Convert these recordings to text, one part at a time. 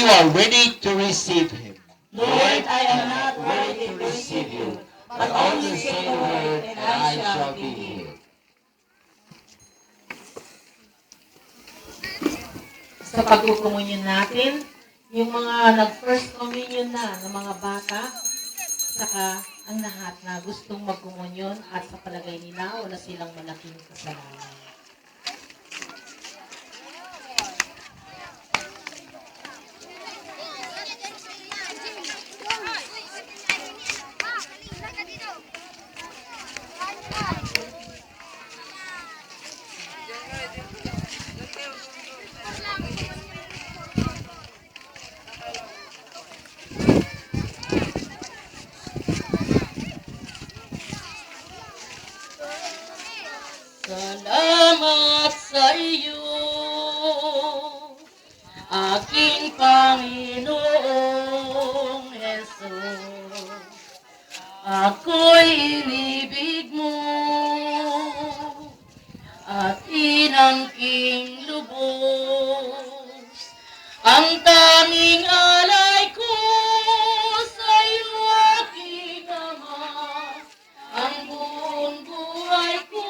you are ready to receive him. Lord, I am not worthy to receive you, but only say the word, and I shall be healed. Sa pagkukumunyon natin, yung mga nag-first communion na ng mga bata, saka ang lahat na gustong magkumunyon at sa palagay nila wala silang malaking kasalanan. Salamat sa iyo, aking Panginoong Jesus. Ako'y inibig mo at inangking lubos. Ang tanging alay ko sa iyo, aking Ama, ang buong buhay ko,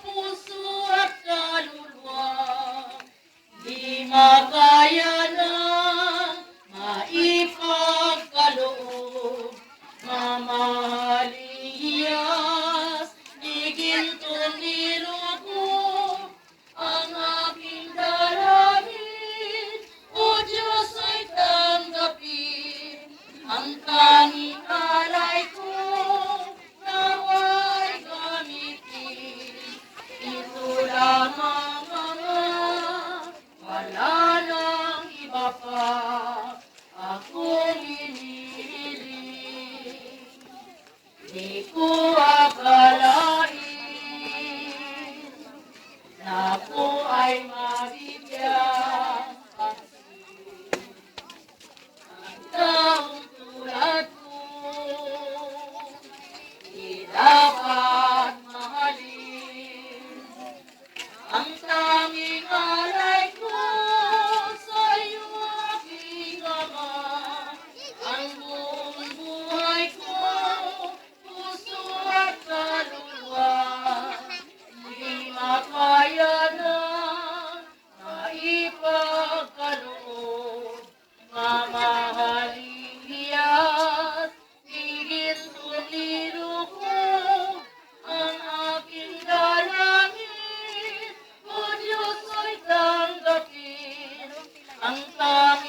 puso at kaluluwa, di makaya ng maipagkaloob. Mamahaling hiyas, di gintong nilugo, ang aking dalangin, O Diyos ay tanggapin. Ang tanging alay ko, nawa'y gamitin. Ito lamang Ama, wala nang iba pa akong hinihiling. Di ko akalain na ako ay mabibigyan ang taong tulad ko. Di dapat mahalin ang tanging alay ko sa iyo, aking Ama, ang buong buhay ko, puso at kaluluwa, di makaya ng maipagkaloob. Mamahaling hiyas, tigil tumiro ko, ang aking dalangin, O Diyos ay tanggapin. Ang tanging